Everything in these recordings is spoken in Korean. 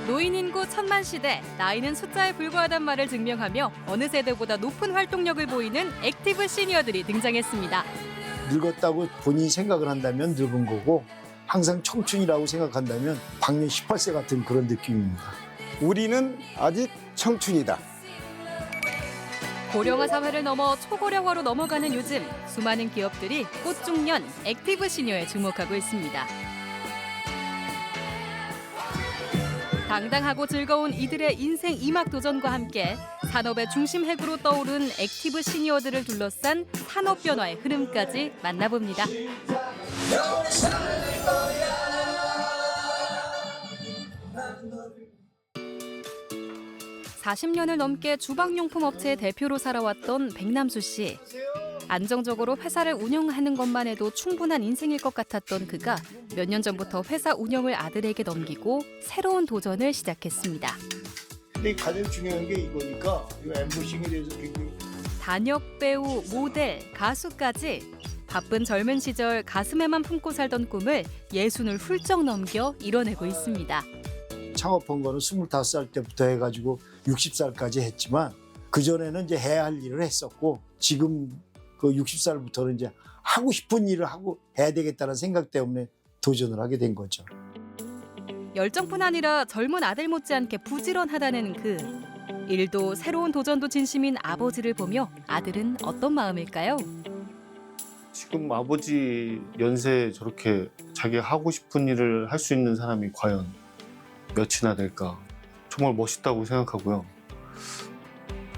노인 인구 천만 시대, 나이는 숫자에 불과하단 말을 증명하며 어느 세대보다 높은 활동력을 보이는 액티브 시니어들이 등장했습니다. 늙었다고 본인이 생각을 한다면 늙은 거고 항상 청춘이라고 생각한다면 방년 18세 같은 그런 느낌입니다. 우리는 아직 청춘이다. 고령화 사회를 넘어 초고령화로 넘어가는 요즘 수많은 기업들이 꽃중년 액티브 시니어에 주목하고 있습니다. 당당하고 즐거운 이들의 인생 이막 도전과 함께 산업의 중심 핵으로 떠오른 액티브 시니어들을 둘러싼 산업 변화의 흐름까지 만나봅니다. 40년을 넘게 주방용품 업체의 대표로 살아왔던 백남수 씨. 안정적으로 회사를 운영하는 것만 해도 충분한 인생일 것 같았던 그가 몇 년 전부터 회사 운영을 아들에게 넘기고 새로운 도전을 시작했습니다. 근데 가장 중요한 게 이거니까 이 엠보싱에 대해서 굉장히 단역 배우, 모델, 가수까지 바쁜 젊은 시절 가슴에만 품고 살던 꿈을 60을 훌쩍 넘겨 이뤄내고 있습니다. 창업한 거는 25살 때부터 해가지고 60살까지 했지만 그전에는 이제 해야 할 일을 했었고 지금 그 60살부터는 이제 하고 싶은 일을 하고 해야 되겠다는 생각 때문에 도전을 하게 된 거죠. 열정뿐 아니라 젊은 아들 못지않게 부지런하다는 그 일도 새로운 도전도 진심인 아버지를 보며 아들은 어떤 마음일까요? 지금 아버지 연세에 저렇게 자기가 하고 싶은 일을 할 수 있는 사람이 과연 몇이나 될까? 정말 멋있다고 생각하고요.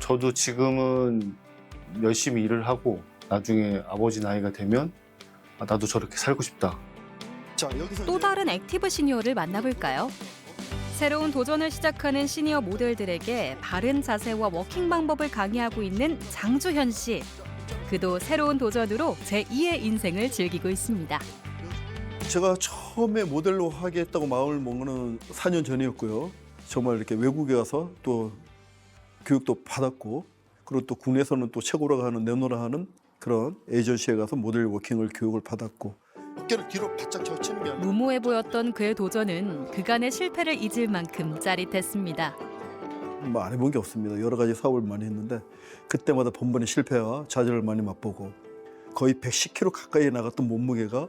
저도 지금은 열심히 일을 하고 나중에 아버지 나이가 되면 나도 저렇게 살고 싶다. 자, 여기서 또 다른 액티브 시니어를 만나볼까요? 새로운 도전을 시작하는 시니어 모델들에게 바른 자세와 워킹 방법을 강의하고 있는 장주현 씨. 그도 새로운 도전으로 제2의 인생을 즐기고 있습니다. 제가 처음에 모델로 하겠다고 마음을 먹은 건 4년 전이었고요. 정말 이렇게 외국에 가서 또 교육도 받았고 그리고 또 국내에서는 또 최고라고 하는 내노라 하는 그런 에이전시에 가서 모델 워킹을 교육을 받았고 어깨를 뒤로 바짝 젖히는 게 아니라 무모해 보였던 그의 도전은 그간의 실패를 잊을 만큼 짜릿했습니다. 뭐 안 해본 게 없습니다. 여러 가지 사업을 많이 했는데 그때마다 번번이 실패와 좌절을 많이 맛보고 거의 110kg 가까이 나갔던 몸무게가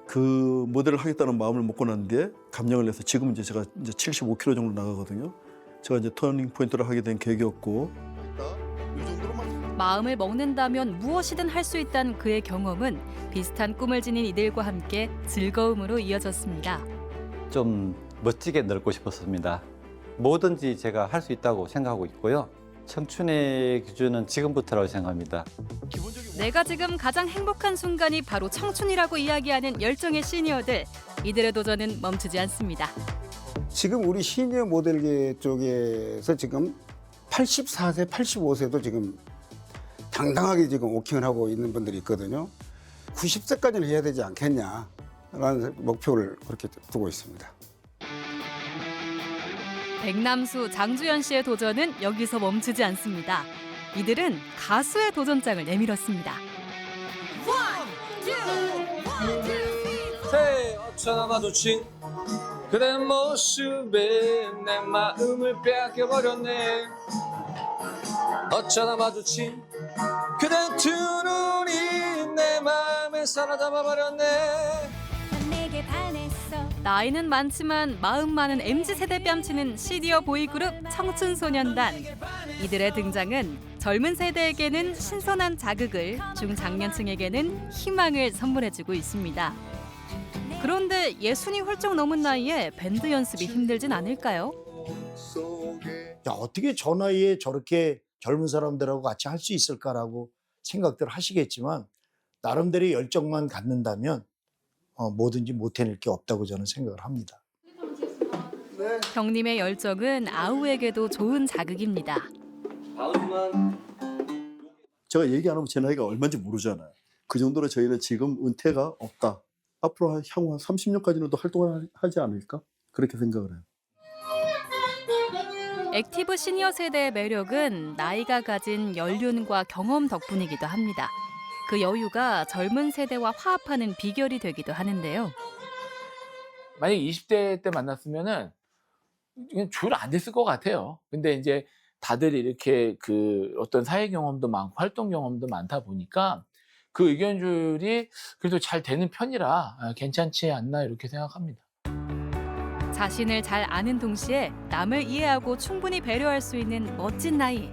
그 모델을 하겠다는 마음을 먹고 난 뒤에 감량을 해서 지금 이제 제가 이제 75kg 정도 나가거든요. 제가 이제 터닝 포인트를 하게 된 계기였고 이 정도로만 마음을 먹는다면 무엇이든 할 수 있다는 그의 경험은 비슷한 꿈을 지닌 이들과 함께 즐거움으로 이어졌습니다. 좀 멋지게 늙고 싶었습니다. 뭐든지 제가 할 수 있다고 생각하고 있고요. 청춘의 기준은 지금부터라고 생각합니다. 내가 지금 가장 행복한 순간이 바로 청춘이라고 이야기하는 열정의 시니어들. 이들의 도전은 멈추지 않습니다. 지금 우리 시니어 모델계 쪽에서 지금 84세, 85세도 지금 당당하게 지금 워킹을 하고 있는 분들이 있거든요. 90세까지는 해야 되지 않겠냐라는 목표를 그렇게 두고 있습니다. 백남수, 장주현 씨의 도전은 여기서 멈추지 않습니다. 이들은 가수의 도전장을 내밀었습니다. 새 어쩌나 마주친 그대 모습에 내 마음을 빼앗겨버렸네. 어쩌다 마주친 그대 두 눈이 내 마음에 사로잡아버렸네. 나이는 많지만 마음 많은 MZ세대 뺨치는 시니어 보이그룹 청춘소년단. 이들의 등장은 젊은 세대에게는 신선한 자극을, 중장년층에게는 희망을 선물해주고 있습니다. 그런데 60이 훌쩍 넘은 나이에 밴드 연습이 힘들진 않을까요? 야, 어떻게 저 나이에 저렇게 젊은 사람들하고 같이 할 수 있을까라고 생각들 하시겠지만 나름대로의 열정만 갖는다면 뭐든지 못 해낼 게 없다고 저는 생각을 합니다. 형님의 열정은 아우에게도 좋은 자극입니다. 제가 얘기 안 하면 제 나이가 얼마인지 모르잖아요. 그 정도로 저희는 지금 은퇴가 없다. 앞으로 향후 한 30년까지는 또 활동을 하지 않을까? 그렇게 생각을 해요. 액티브 시니어 세대의 매력은 나이가 가진 연륜과 경험 덕분이기도 합니다. 그 여유가 젊은 세대와 화합하는 비결이 되기도 하는데요. 만약에 20대 때 만났으면은 줄 안 됐을 것 같아요. 근데 이제 다들 이렇게 그 어떤 사회 경험도 많고 활동 경험도 많다 보니까 그 의견줄이 그래도 잘 되는 편이라 괜찮지 않나 이렇게 생각합니다. 자신을 잘 아는 동시에 남을 이해하고 충분히 배려할 수 있는 멋진 나이.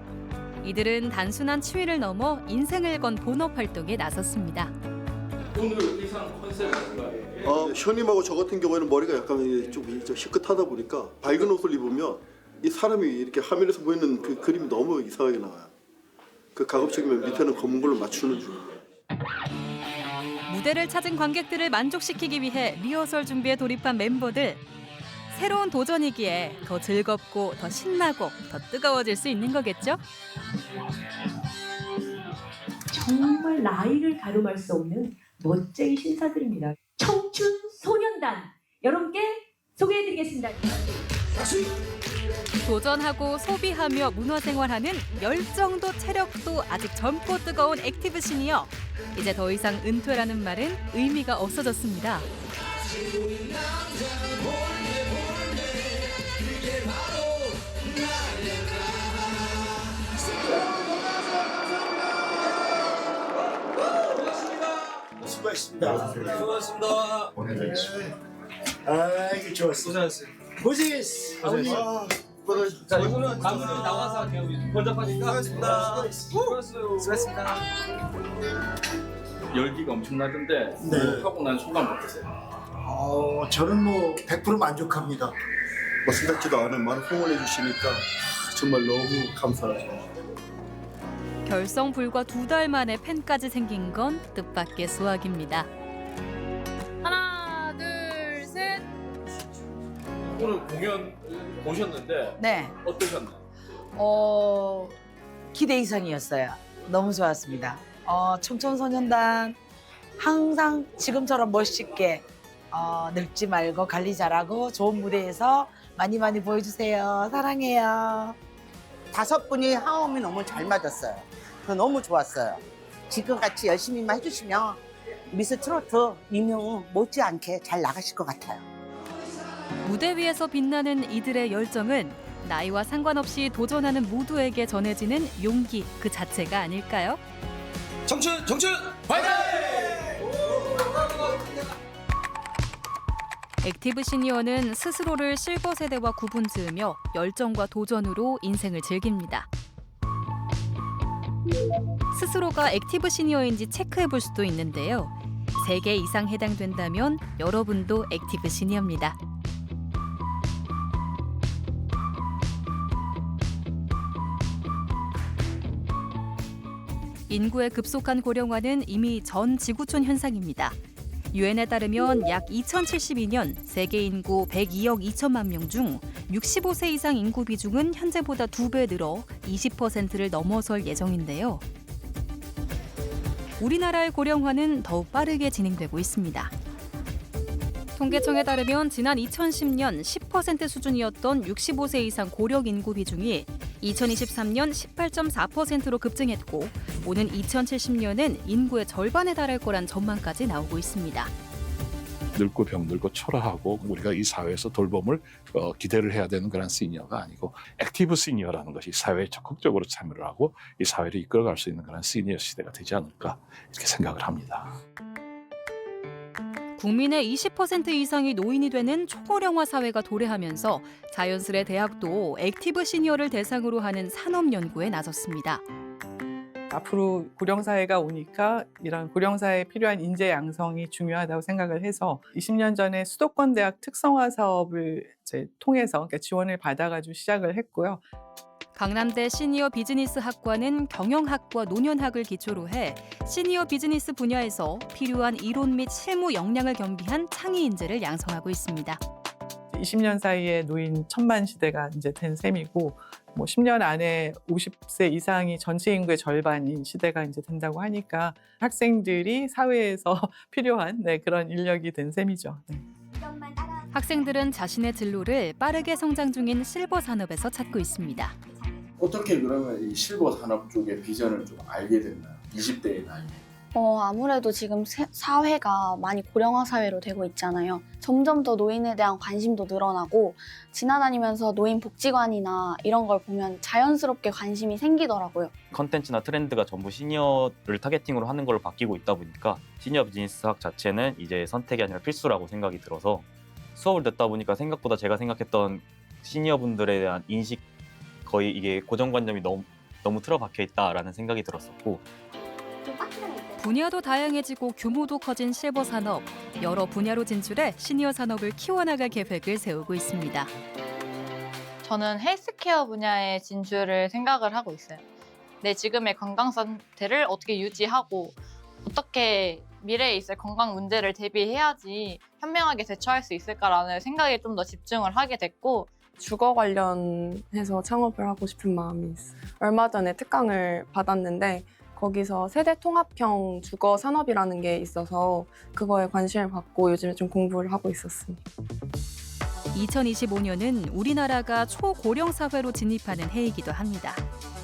이들은 단순한 치위를 넘어 인생을 건 본업 활동에 나섰습니다. 오늘 의상 컨셉은 뭔가요? 현임하고 저 같은 경우에는 머리가 약간 좀 희끗하다 보니까 밝은 옷을 입으면 이 사람이 이렇게 화면에서 보이는 그 그림이 너무 이상하게 나와요. 그 가급적이면 밑에는 검은 걸로 맞추는 중이에요. 무대를 찾은 관객들을 만족시키기 위해 리허설 준비에 돌입한 멤버들. 새로운 도전이기에 더 즐겁고 더 신나고 더 뜨거워질 수 있는 거겠죠? 정말 나이를 가늠할 수 없는 멋쟁이 신사들입니다. 청춘 소년단 여러분께 소개해드리겠습니다. 도전하고 소비하며 문화생활하는 열정도 체력도 아직 젊고 뜨거운 액티브 시니어. 이제 더 이상 은퇴라는 말은 의미가 없어졌습니다. 수고하셨습니다. 수고하셨습니다. 아이고 좋았어. 고생하셨어요. 고생했어. 자, 이거는 감독님 나와서 할게요. 번잡하니까. 수고하셨습니다. 수고하셨습니다. 열기가 엄청나던데 네. 하고 난 소감 어떠세요? 저는 뭐 100% 만족합니다. 뭐 생각지도 않은 많은 후원해 주시니까 정말 너무 감사하죠. 결성 불과 2달 만에 팬까지 생긴 건 뜻밖의 수확입니다. 하나, 둘, 셋. 오늘 공연 보셨는데 네. 어떠셨나요? 기대 이상이었어요. 너무 좋았습니다. 청춘소년단 항상 지금처럼 멋있게 늙지 말고 관리 잘하고 좋은 무대에서 많이 보여주세요. 사랑해요. 5분이 화음이 너무 잘 맞았어요. 너무 좋았어요. 지금같이 열심히만 해주시면 미스 트로트 임용 못지않게 잘 나가실 것 같아요. 무대 위에서 빛나는 이들의 열정은 나이와 상관없이 도전하는 모두에게 전해지는 용기 그 자체가 아닐까요? 청춘 화이팅! 액티브 시니어는 스스로를 실버 세대와 구분지으며 열정과 도전으로 인생을 즐깁니다. 스스로가 액티브 시니어인지 체크해 볼 수도 있는데요. 3개 이상 해당된다면 여러분도 액티브 시니어입니다. 인구의 급속한 고령화는 이미 전 지구촌 현상입니다. 유엔에 따르면 약 2072년 세계 인구 102억 2천만 명 중 65세 이상 인구 비중은 현재보다 2배 늘어 20%를 넘어설 예정인데요. 우리나라의 고령화는 더욱 빠르게 진행되고 있습니다. 통계청에 따르면 지난 2010년 10% 수준이었던 65세 이상 고령 인구 비중이 2023년 18.4%로 급증했고 오는 2070년엔 인구의 절반에 달할 거란 전망까지 나오고 있습니다. 늙고 병들고 초라하고 우리가 이 사회에서 돌봄을 기대를 해야 되는 그런 시니어가 아니고 액티브 시니어라는 것이 사회에 적극적으로 참여를 하고 이 사회를 이끌어갈 수 있는 그런 시니어 시대가 되지 않을까 이렇게 생각을 합니다. 국민의 20% 이상이 노인이 되는 초고령화 사회가 도래하면서 자연스레 대학도 액티브 시니어를 대상으로 하는 산업 연구에 나섰습니다. 앞으로 고령사회가 오니까 이런 고령사회에 필요한 인재 양성이 중요하다고 생각을 해서 20년 전에 수도권 대학 특성화 사업을 통해서 그러니까 지원을 받아가지고 시작을 했고요. 강남대 시니어 비즈니스 학과는 경영학과 노년학을 기초로 해 시니어 비즈니스 분야에서 필요한 이론 및 실무 역량을 겸비한 창의 인재를 양성하고 있습니다. 20년 사이에 노인 천만 시대가 이제 된 셈이고 뭐 10년 안에 50세 이상이 전체 인구의 절반인 시대가 이제 된다고 하니까 학생들이 사회에서 필요한 그런 인력이 된 셈이죠. 네. 학생들은 자신의 진로를 빠르게 성장 중인 실버 산업에서 찾고 있습니다. 어떻게 그러면 이 실버 산업 쪽의 비전을 좀 알게 됐나요? 20대의 나이에. 아무래도 지금 사회가 많이 고령화 사회로 되고 있잖아요. 점점 더 노인에 대한 관심도 늘어나고 지나다니면서 노인복지관이나 이런 걸 보면 자연스럽게 관심이 생기더라고요. 컨텐츠나 트렌드가 전부 시니어를 타겟팅으로 하는 걸로 바뀌고 있다 보니까 시니어 비즈니스 학 자체는 이제 선택이 아니라 필수라고 생각이 들어서 수업을 듣다 보니까 생각보다 제가 생각했던 시니어분들에 대한 인식 거의 이게 고정관념이 너무 틀어박혀 있다라는 생각이 들었었고 분야도 다양해지고 규모도 커진 실버 산업. 여러 분야로 진출해 시니어 산업을 키워나갈 계획을 세우고 있습니다. 저는 헬스케어 분야에 진출을 생각을 하고 있어요. 내 지금의 건강 상태를 어떻게 유지하고 어떻게 미래에 있을 건강 문제를 대비해야지 현명하게 대처할 수 있을까라는 생각에 좀 더 집중을 하게 됐고 주거 관련해서 창업을 하고 싶은 마음이 있어요. 얼마 전에 특강을 받았는데 거기서 세대 통합형 주거 산업이라는 게 있어서 그거에 관심을 갖고 요즘에 좀 공부를 하고 있었습니다. 2025년은 우리나라가 초고령 사회로 진입하는 해이기도 합니다.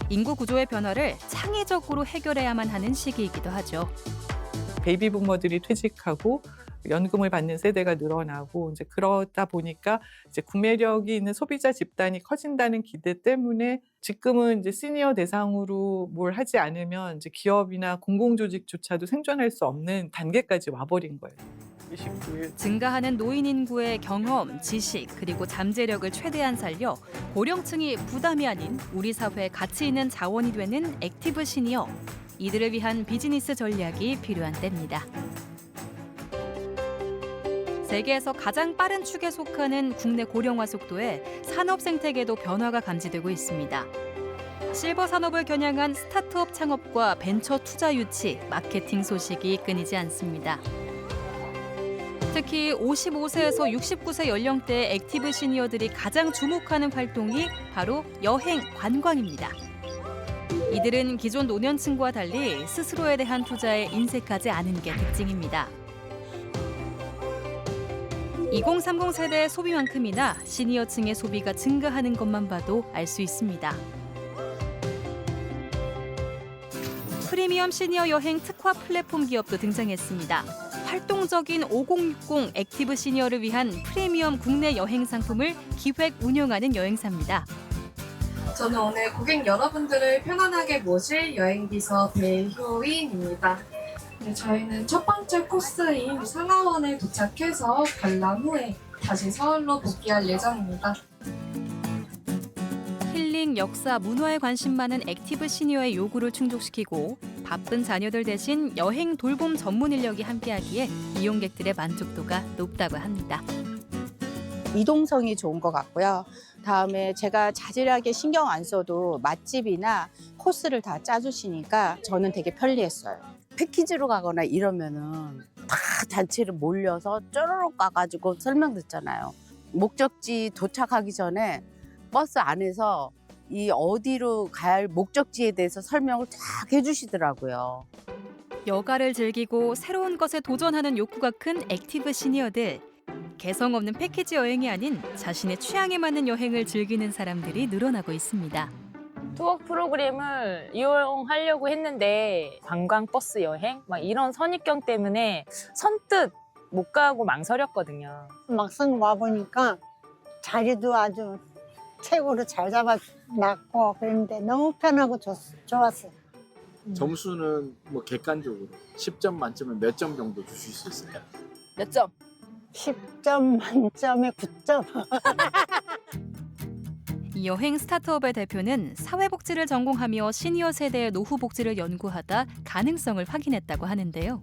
인구 구조의 변화를 창의적으로 해결해야만 하는 시기이기도 하죠. 베이비 부머들이 퇴직하고 연금을 받는 세대가 늘어나고 이제 그러다 보니까 이제 구매력이 있는 소비자 집단이 커진다는 기대 때문에 지금은 이제 시니어 대상으로 뭘 하지 않으면 이제 기업이나 공공조직조차도 생존할 수 없는 단계까지 와버린 거예요. 증가하는 노인 인구의 경험, 지식 그리고 잠재력을 최대한 살려 고령층이 부담이 아닌 우리 사회에 가치 있는 자원이 되는 액티브 시니어. 이들을 위한 비즈니스 전략이 필요한 때입니다. 세계에서 가장 빠른 축에 속하는 국내 고령화 속도에 산업 생태계도 변화가 감지되고 있습니다. 실버 산업을 겨냥한 스타트업 창업과 벤처 투자 유치, 마케팅 소식이 끊이지 않습니다. 특히 55세에서 69세 연령대의 액티브 시니어들이 가장 주목하는 활동이 바로 여행, 관광입니다. 이들은 기존 노년층과 달리 스스로에 대한 투자에 인색하지 않은 게 특징입니다. 2030 세대의 소비만큼이나 시니어층의 소비가 증가하는 것만 봐도 알 수 있습니다. 프리미엄 시니어 여행 특화 플랫폼 기업도 등장했습니다. 활동적인 5060 액티브 시니어를 위한 프리미엄 국내 여행 상품을 기획 운영하는 여행사입니다. 저는 오늘 고객 여러분들을 편안하게 모실 여행비서 배효인입니다. 네, 저희는 첫 번째 코스인 상하원에 도착해서 관람 후에 다시 서울로 복귀할 예정입니다. 힐링, 역사, 문화에 관심 많은 액티브 시니어의 요구를 충족시키고 바쁜 자녀들 대신 여행 돌봄 전문 인력이 함께하기에 이용객들의 만족도가 높다고 합니다. 이동성이 좋은 것 같고요. 다음에 제가 자질하게 신경 안 써도 맛집이나 코스를 다 짜주시니까 저는 되게 편리했어요. 패키지로 가거나 이러면은 다 단체로 몰려서 쪼르륵 가가지고 설명 듣잖아요. 목적지 도착하기 전에 버스 안에서 이 어디로 갈 목적지에 대해서 설명을 쫙 해주시더라고요. 여가를 즐기고 새로운 것에 도전하는 욕구가 큰 액티브 시니어들. 개성 없는 패키지 여행이 아닌 자신의 취향에 맞는 여행을 즐기는 사람들이 늘어나고 있습니다. 투어 프로그램을 이용하려고 했는데 관광버스 여행 막 이런 선입견 때문에 선뜻 못 가고 망설였거든요. 막상 와보니까 자리도 아주 최고로 잘 잡아놨고 그런데 너무 편하고 좋았어요. 점수는 뭐 객관적으로 10점 만점에 몇 점 정도 주실 수 있을까요? 몇 점? 10점 만점에 9점. 이 여행 스타트업의 대표는 사회복지를 전공하며 시니어 세대의 노후 복지를 연구하다 가능성을 확인했다고 하는데요.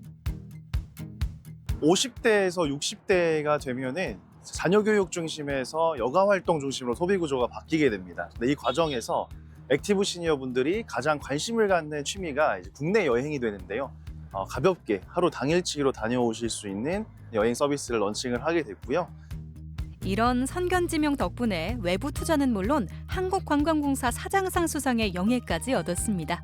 50대에서 60대가 되면은 자녀 교육 중심에서 여가 활동 중심으로 소비 구조가 바뀌게 됩니다. 근데 이 과정에서 액티브 시니어 분들이 가장 관심을 갖는 취미가 이제 국내 여행이 되는데요. 가볍게 하루 당일치기로 다녀오실 수 있는 여행 서비스를 런칭을 하게 됐고요. 이런 선견지명 덕분에 외부 투자는 물론 한국관광공사 사장상 수상의 영예까지 얻었습니다.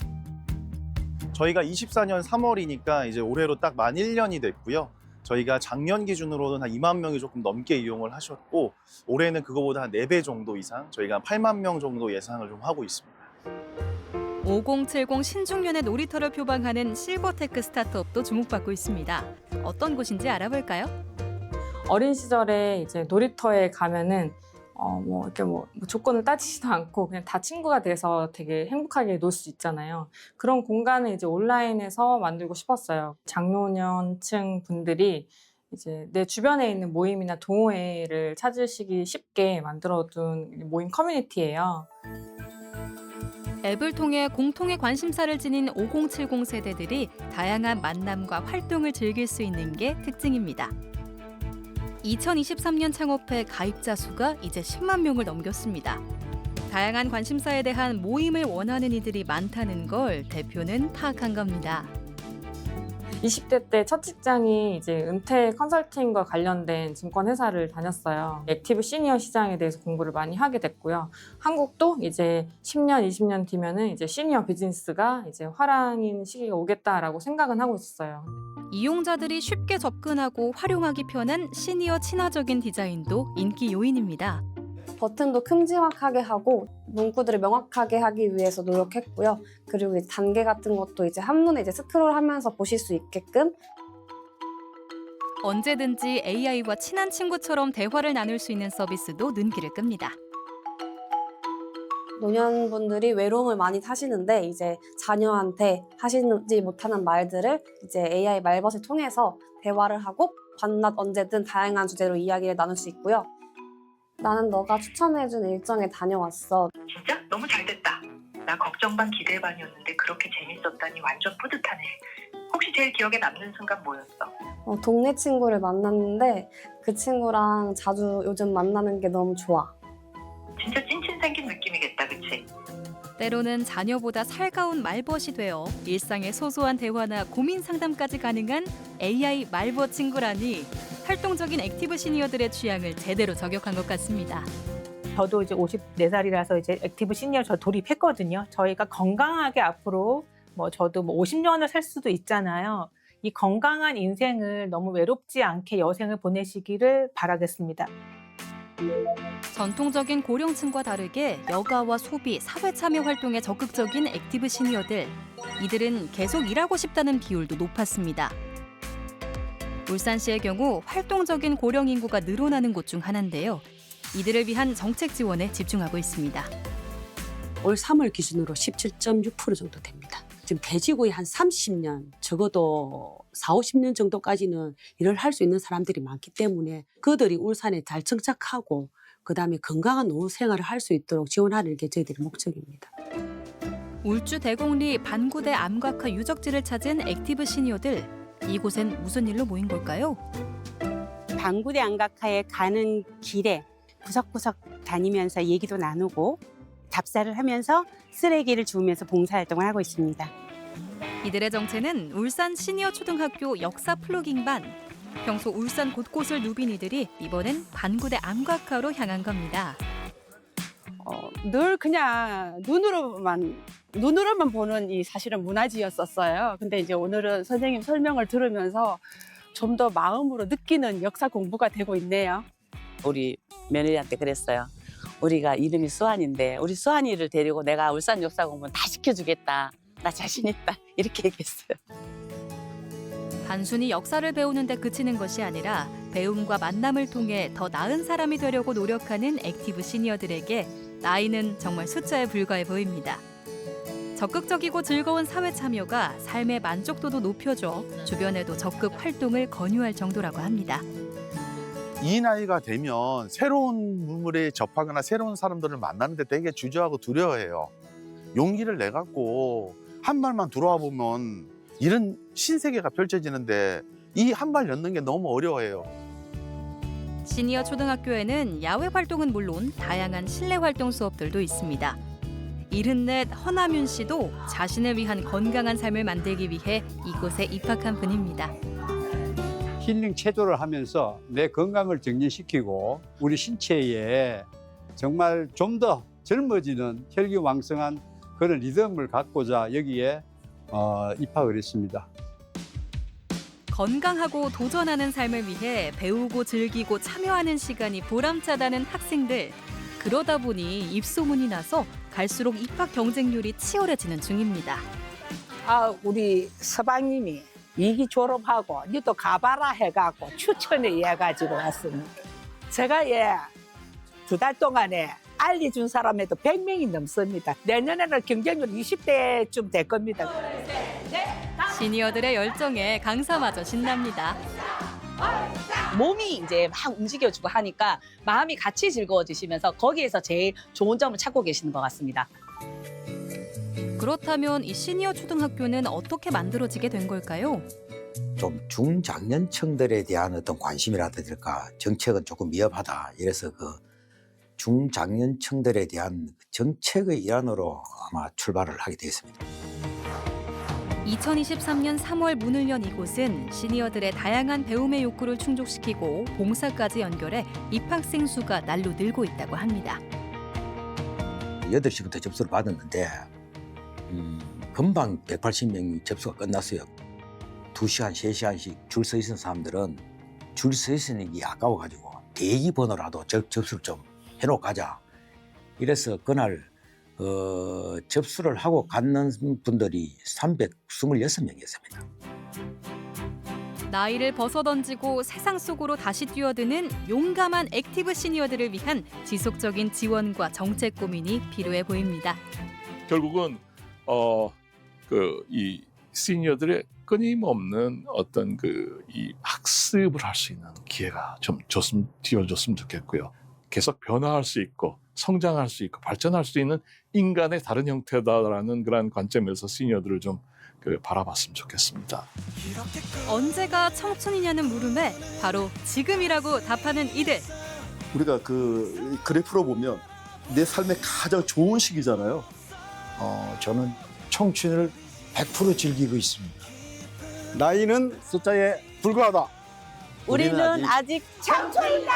저희가 24년 3월이니까 이제 올해로 딱 만 1년이 됐고요. 저희가 작년 기준으로는 한 2만 명이 조금 넘게 이용을 하셨고 올해는 그거보다 한 4배 정도 이상 저희가 한 8만 명 정도 예상을 좀 하고 있습니다. 5070 신중년의 놀이터를 표방하는 실버테크 스타트업도 주목받고 있습니다. 어떤 곳인지 알아볼까요? 어린 시절에 이제 놀이터에 가면은 이렇게 조건을 따지지도 않고 그냥 다 친구가 돼서 되게 행복하게 놀 수 있잖아요. 그런 공간을 이제 온라인에서 만들고 싶었어요. 장노년층 분들이 이제 내 주변에 있는 모임이나 동호회를 찾으시기 쉽게 만들어둔 모임 커뮤니티예요. 앱을 통해 공통의 관심사를 지닌 5070 세대들이 다양한 만남과 활동을 즐길 수 있는 게 특징입니다. 2023년 창업해 가입자 수가 이제 10만 명을 넘겼습니다. 다양한 관심사에 대한 모임을 원하는 이들이 많다는 걸 대표는 파악한 겁니다. 20대 때 첫 직장이 이제 은퇴 컨설팅과 관련된 증권 회사를 다녔어요. 액티브 시니어 시장에 대해서 공부를 많이 하게 됐고요. 한국도 이제 10년, 20년 뒤면은 이제 시니어 비즈니스가 이제 화랑인 시기가 오겠다라고 생각은 하고 있었어요. 이용자들이 쉽게 접근하고 활용하기 편한 시니어 친화적인 디자인도 인기 요인입니다. 버튼도 큼지막하게 하고 문구들을 명확하게 하기 위해서 노력했고요. 그리고 이제 단계 같은 것도 이제 한눈에 이제 스크롤하면서 보실 수 있게끔 언제든지 AI와 친한 친구처럼 대화를 나눌 수 있는 서비스도 눈길을 끕니다. 노년분들이 외로움을 많이 타시는데 이제 자녀한테 하시지 못하는 말들을 이제 AI 말벗을 통해서 대화를 하고 밤낮 언제든 다양한 주제로 이야기를 나눌 수 있고요. 나는 너가 추천해준 일정에 다녀왔어. 진짜? 너무 잘 됐다. 나 걱정 반 기대 반이었는데 그렇게 재밌었다니 완전 뿌듯하네. 혹시 제일 기억에 남는 순간 뭐였어? 동네 친구를 만났는데 그 친구랑 자주 요즘 만나는 게 너무 좋아. 진짜 찐친 생긴 느낌이겠다, 그치? 때로는 자녀보다 살가운 말벗이 되어 일상의 소소한 대화나 고민 상담까지 가능한 AI 말벗 친구라니 활동적인 액티브 시니어들의 취향을 제대로 저격한 것 같습니다. 저도 이제 54살이라서 이제 액티브 시니어 저 돌입했거든요. 저희가 건강하게 앞으로 저도 50년을 살 수도 있잖아요. 이 건강한 인생을 너무 외롭지 않게 여생을 보내시기를 바라겠습니다. 전통적인 고령층과 다르게 여가와 소비, 사회 참여 활동에 적극적인 액티브 시니어들. 이들은 계속 일하고 싶다는 비율도 높았습니다. 울산시의 경우 활동적인 고령 인구가 늘어나는 곳 중 하나인데요. 이들을 위한 정책 지원에 집중하고 있습니다. 올 3월 기준으로 17.6% 정도 됩니다. 지금 대지구에 한 30년, 적어도 40-50년 정도까지는 일을 할 수 있는 사람들이 많기 때문에 그들이 울산에 잘 정착하고 그다음에 건강한 노후 생활을 할 수 있도록 지원하는 게 저희들의 목적입니다. 울주 대곡리 반구대 암각화 유적지를 찾은 액티브 시니어들. 이곳엔 무슨 일로 모인 걸까요? 반구대 암각화에 가는 길에 구석구석 다니면서 얘기도 나누고 답사를 하면서 쓰레기를 주우면서 봉사활동을 하고 있습니다. 이들의 정체는 울산 시니어 초등학교 역사 플로깅반. 평소 울산 곳곳을 누빈 이들이 이번엔 반구대 암각화로 향한 겁니다. 늘 그냥 눈으로만 보는 이 사실은 문화지였었어요. 근데 이제 오늘은 선생님 설명을 들으면서 좀 더 마음으로 느끼는 역사 공부가 되고 있네요. 우리 며느리한테 그랬어요. 우리가 이름이 수환인데 우리 수환이를 데리고 내가 울산 역사 공부는 다 시켜주겠다. 나 자신 있다. 이렇게 얘기했어요. 단순히 역사를 배우는 데 그치는 것이 아니라 배움과 만남을 통해 더 나은 사람이 되려고 노력하는 액티브 시니어들에게 나이는 정말 숫자에 불과해 보입니다. 적극적이고 즐거운 사회 참여가 삶의 만족도도 높여줘 주변에도 적극 활동을 권유할 정도라고 합니다. 이 나이가 되면 새로운 문물에 접하거나 새로운 사람들을 만나는데 되게 주저하고 두려워해요. 용기를 내갖고 한 발만 들어와 보면 이런 신세계가 펼쳐지는데 이 한 발 넣는 게 너무 어려워해요. 시니어 초등학교에는 야외 활동은 물론 다양한 실내 활동 수업들도 있습니다. 74 허남윤 씨도 자신을 위한 건강한 삶을 만들기 위해 이곳에 입학한 분입니다. 힐링 체조를 하면서 내 건강을 정진시키고 우리 신체에 정말 좀 더 젊어지는 혈기왕성한 그런 리듬을 갖고자 여기에 입학을 했습니다. 건강하고 도전하는 삶을 위해 배우고 즐기고 참여하는 시간이 보람차다는 학생들. 그러다 보니 입소문이 나서 갈수록 입학 경쟁률이 치열해지는 중입니다. 아, 우리 서방님이 2기 졸업하고 니도 가봐라 해갖고 추천을 해가지고 왔습니다. 제가 2달 동안에 알려준 사람에도 100명이 넘습니다. 내년에는 경쟁률 20대쯤 될 겁니다. 시니어들의 열정에 강사마저 신납니다. 몸이 이제 막 움직여주고 하니까 마음이 같이 즐거워지시면서 거기에서 제일 좋은 점을 찾고 계시는 것 같습니다. 그렇다면 이 시니어 초등학교는 어떻게 만들어지게 된 걸까요? 좀 중장년층들에 대한 어떤 관심이라든가 정책은 조금 미흡하다. 이래서 그 중장년층들에 대한 정책의 일환으로 아마 출발을 하게 되었습니다. 2023년 3월 문을 연 이곳은 시니어들의 다양한 배움의 욕구를 충족시키고 봉사까지 연결해 입학생 수가 날로 늘고 있다고 합니다. 8시부터 접수를 받았는데 금방 180명이 접수가 끝났어요. 2시간, 3시간씩 줄 서 있는 사람들은 줄 서 있는 게 아까워가지고 대기 번호라도 접수를 좀 해놓고 가자. 이래서 그날 접수를 하고 갔는 분들이 326명이었습니다. 나이를 벗어던지고 세상 속으로 다시 뛰어드는 용감한 액티브 시니어들을 위한 지속적인 지원과 정책 고민이 필요해 보입니다. 결국은 이 시니어들의 끊임없는 어떤 이 학습을 할 수 있는 기회가 좀 띄워줬으면 좋겠고요. 계속 변화할 수 있고 성장할 수 있고 발전할 수 있는 인간의 다른 형태다라는 그런 관점에서 시니어들을 좀 바라봤으면 좋겠습니다. 언제가 청춘이냐는 물음에 바로 지금이라고 답하는 이들. 우리가 그 그래프로 보면 내 삶의 가장 좋은 시기잖아요. 저는 청춘을 100% 즐기고 있습니다. 나이는 숫자에 불과하다. 우리는 아직 청춘이다.